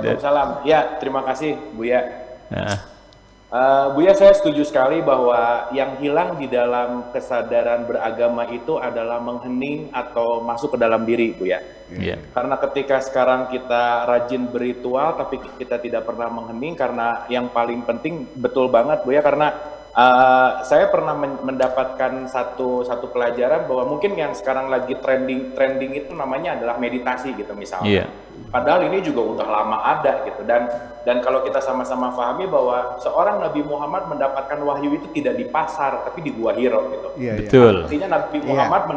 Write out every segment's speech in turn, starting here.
Waalaikumsalam. Ya, terima kasih Buya. Nah, Buya, saya setuju sekali bahwa yang hilang di dalam kesadaran beragama itu adalah menghening atau masuk ke dalam diri, Buya. iya. Karena ketika sekarang kita rajin berritual, tapi kita tidak pernah menghening, karena yang paling penting, betul banget Buya, karena saya pernah mendapatkan satu pelajaran bahwa mungkin yang sekarang lagi trending itu namanya adalah meditasi gitu misalnya. Iya. Padahal ini juga udah lama ada gitu, dan kalau kita sama-sama pahami bahwa seorang Nabi Muhammad mendapatkan wahyu itu tidak di pasar tapi di Gua Hiro gitu. Betul. Artinya Nabi Muhammad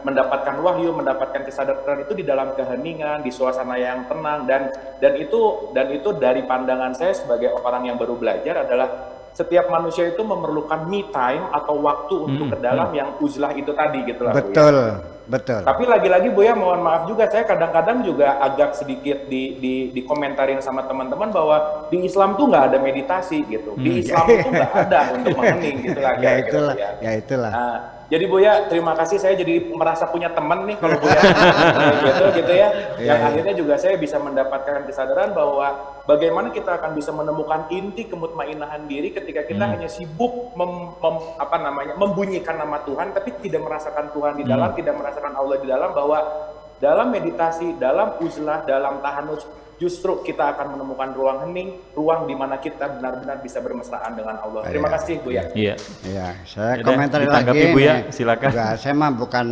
mendapatkan wahyu, mendapatkan kesadaran itu di dalam keheningan, di suasana yang tenang, dan itu dari pandangan saya sebagai orang yang baru belajar adalah setiap manusia itu memerlukan me time atau waktu untuk ke dalam yang uzlah itu tadi gitu lah. Betul, Buya. betul. Tapi lagi-lagi Buya, mohon maaf juga, saya kadang-kadang juga agak sedikit dikomentarin sama teman-teman bahwa di Islam tuh nggak ada meditasi gitu. Di Islam itu nggak ada untuk menghening gitu lah. Itulah. Jadi Buya, terima kasih, saya jadi merasa punya teman nih kalau Buya gitu ya. Yang akhirnya juga saya bisa mendapatkan kesadaran bahwa bagaimana kita akan bisa menemukan inti kemutmainahan diri ketika kita hanya sibuk membunyikan nama Tuhan tapi tidak merasakan Tuhan di dalam, tidak merasakan Allah di dalam, bahwa dalam meditasi, dalam uzlah, dalam tahanus, justru kita akan menemukan ruang hening, ruang di mana kita benar-benar bisa bermesraan dengan Allah. Terima kasih Buya. Iya. Ya, saya Yaudah, komentar ditanggapi, lagi. Buya, silakan. Enggak, saya mah bukan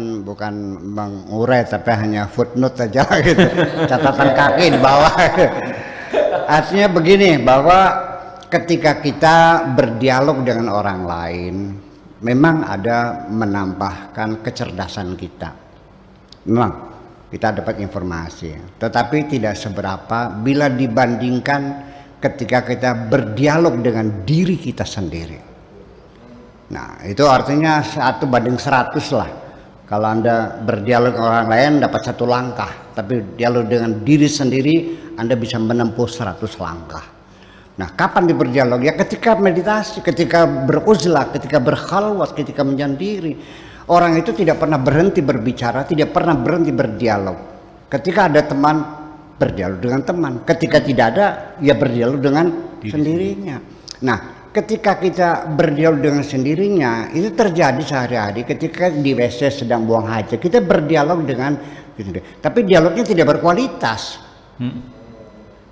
mengurai tapi hanya footnote aja gitu. Catatan kaki di bawah. Artinya begini, bahwa ketika kita berdialog dengan orang lain, memang ada menambahkan kecerdasan kita. Memang kita dapat informasi, tetapi tidak seberapa bila dibandingkan ketika kita berdialog dengan diri kita sendiri. Nah, itu artinya 1:100 lah. Kalau Anda berdialog dengan orang lain dapat 1 langkah, tapi dialog dengan diri sendiri Anda bisa menempuh 100 langkah. Nah, kapan berdialog? Ya ketika meditasi, ketika beruzlah, ketika berkhalwat, ketika menyendiri. Orang itu tidak pernah berhenti berbicara, tidak pernah berhenti berdialog. Ketika ada teman, berdialog dengan teman. Ketika tidak ada, ya berdialog dengan sendirinya. Nah, ketika kita berdialog dengan sendirinya, itu terjadi sehari-hari. Ketika di WC sedang buang hajat, kita berdialog dengan sendiri. Tapi dialognya tidak berkualitas.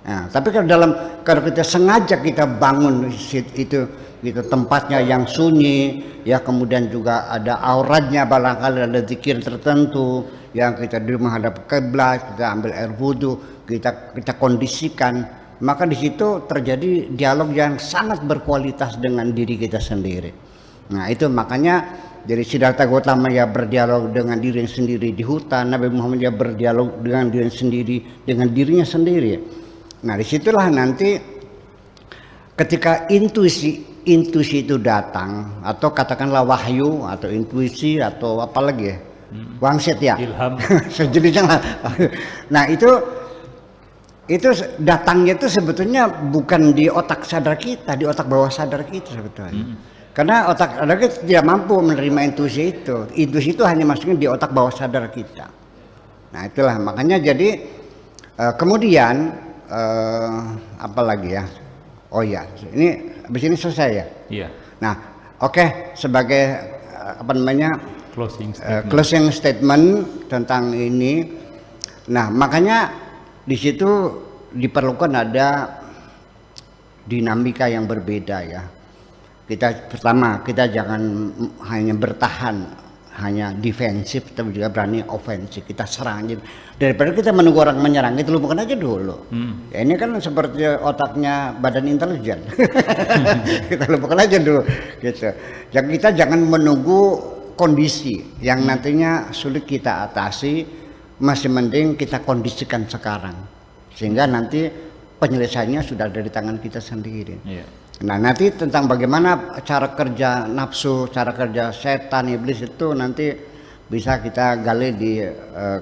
Nah, tapi kalau kita sengaja kita bangun itu tempatnya yang sunyi, ya kemudian juga ada auratnya, barangkali ada zikir tertentu yang kita di menghadap kiblat, kita ambil air wudhu, kita kondisikan, maka di situ terjadi dialog yang sangat berkualitas dengan diri kita sendiri. Nah, itu makanya dari Siddhartha Gautama ya berdialog dengan diri sendiri di hutan, Nabi Muhammad ya berdialog dengan diri sendiri dengan dirinya sendiri. Nah, disitulah nanti ketika intuisi itu datang, atau katakanlah wahyu atau intuisi atau apa lagi ya, wangsit ya, ilham, sejenisnya lah. Nah, itu datangnya itu sebetulnya bukan di otak sadar kita, di otak bawah sadar kita sebetulnya. Karena otak sadar kita tidak mampu menerima intuisi itu. Intuisi itu hanya masuknya di otak bawah sadar kita. Nah, itulah makanya jadi kemudian apa lagi ya? Oh ya, ini habis ini selesai ya. Iya. Nah, oke, sebagai closing statement tentang ini. Nah, makanya di situ diperlukan ada dinamika yang berbeda ya. Pertama kita jangan hanya bertahan, hanya defensif, tapi juga berani ofensif. Kita serang aja. Daripada kita menunggu orang menyerang, kita lupakan aja dulu. Ya, ini kan seperti otaknya badan intelijen. Kita lupakan aja dulu gitu. Jadi kita jangan menunggu kondisi yang nantinya sulit kita atasi, masih mending kita kondisikan sekarang. Sehingga nanti penyelesaiannya sudah ada di tangan kita sendiri. Nah, nanti tentang bagaimana cara kerja nafsu, cara kerja setan, iblis itu nanti bisa kita gali di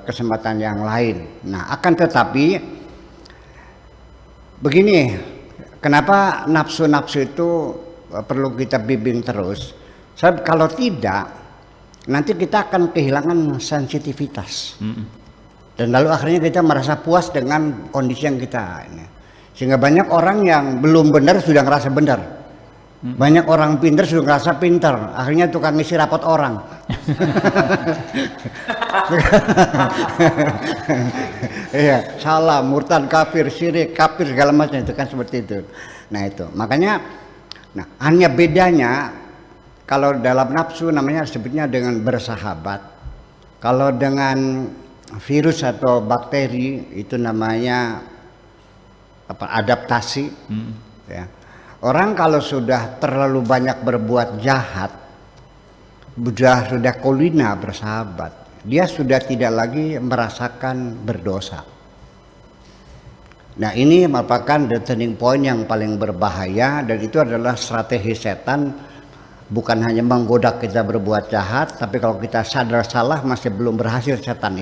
kesempatan yang lain. Nah, akan tetapi begini, kenapa nafsu-nafsu itu perlu kita bimbing terus? Sebab kalau tidak, nanti kita akan kehilangan sensitivitas. Dan lalu akhirnya kita merasa puas dengan kondisi yang kita ini. Sehingga banyak orang yang belum benar sudah ngerasa benar. Banyak orang pintar sudah ngerasa pintar. Akhirnya tukang ngisi rapot orang. Iya, salah, murtad, kafir, syirik, kafir segala macam itu kan seperti itu. Nah itu, makanya, nah hanya bedanya kalau dalam nafsu namanya sebutnya dengan bersahabat. Kalau dengan virus atau bakteri itu namanya apa? Adaptasi. Ya. Orang kalau sudah terlalu banyak berbuat jahat, sudah kulina bersahabat, dia sudah tidak lagi merasakan berdosa. Nah ini merupakan the turning point yang paling berbahaya, dan itu adalah strategi setan. Bukan hanya menggoda kita berbuat jahat, tapi kalau kita sadar salah masih belum berhasil setan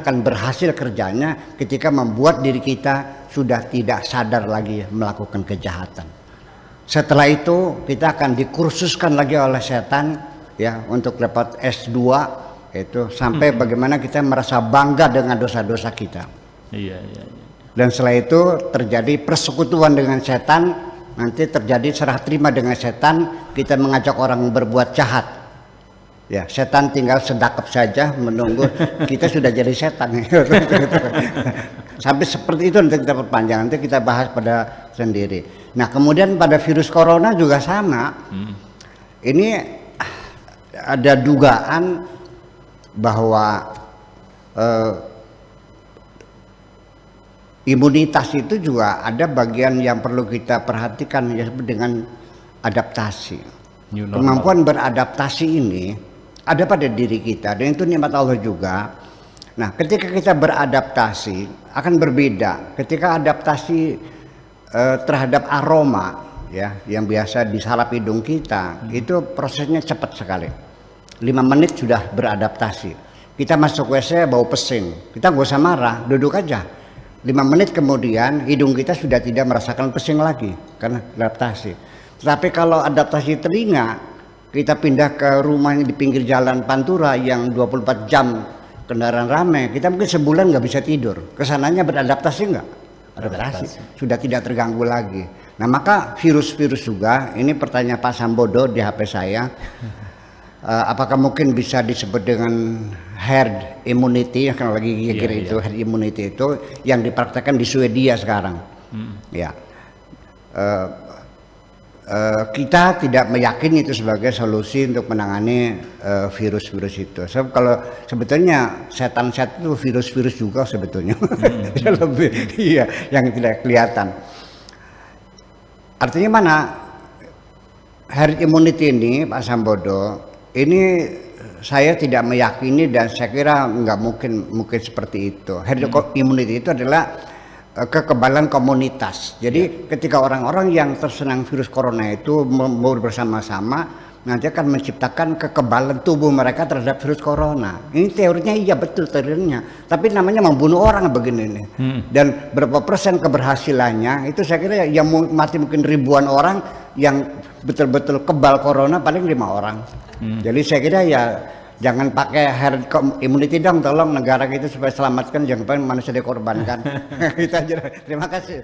akan berhasil kerjanya ketika membuat diri kita sudah tidak sadar lagi melakukan kejahatan. Setelah itu kita akan dikursuskan lagi oleh setan ya untuk dapat S2 itu sampai bagaimana kita merasa bangga dengan dosa-dosa kita. Iya. Dan setelah itu terjadi persekutuan dengan setan. Nanti terjadi serah terima dengan setan, kita mengajak orang berbuat jahat. Ya, setan tinggal sedekap saja menunggu kita sudah jadi setan. Sampai seperti itu nanti kita perpanjang, nanti kita bahas pada sendiri. Nah, kemudian pada virus corona juga sama. Ini ada dugaan bahwa imunitas itu juga ada bagian yang perlu kita perhatikan ya dengan adaptasi. Kemampuan beradaptasi ini ada pada diri kita dan itu nikmat Allah juga. Nah, ketika kita beradaptasi akan berbeda. Ketika adaptasi terhadap aroma ya yang biasa disalap hidung kita, itu prosesnya cepat sekali. 5 menit sudah beradaptasi. Kita masuk WC bau pesing, kita nggak usah marah, duduk aja. 5 menit kemudian hidung kita sudah tidak merasakan pesing lagi karena adaptasi. Tetapi kalau adaptasi telinga, kita pindah ke rumahnya di pinggir jalan Pantura yang 24 jam kendaraan ramai, kita mungkin sebulan nggak bisa tidur. Kesananya beradaptasi nggak? Adaptasi. Sudah tidak terganggu lagi. Nah maka virus-virus juga, ini pertanyaan Pak Sambodo di HP saya. Apakah mungkin bisa disebut dengan herd immunity yang lagi itu herd immunity itu yang dipraktekkan di Swedia sekarang. Ya, kita tidak meyakini itu sebagai solusi untuk menangani virus-virus itu. Sebab kalau sebetulnya setan itu virus-virus juga sebetulnya, lebih iya yang tidak kelihatan. Artinya mana herd immunity ini, Pak Sambodo? Ini saya tidak meyakini dan saya kira nggak mungkin seperti itu. Herd immunity itu adalah kekebalan komunitas. Jadi ketika orang-orang yang terserang virus corona itu bersama-sama, nanti akan menciptakan kekebalan tubuh mereka terhadap virus corona. Ini teorinya iya betul teorinya, tapi namanya membunuh orang begini nih. Dan berapa persen keberhasilannya itu saya kira yang mati mungkin ribuan orang, yang betul-betul kebal corona paling 5 orang. Jadi saya kira ya jangan pakai herd immunity dong, tolong negara kita supaya selamatkan, jangan manusia dikorbankan. Kita aja. Terima kasih.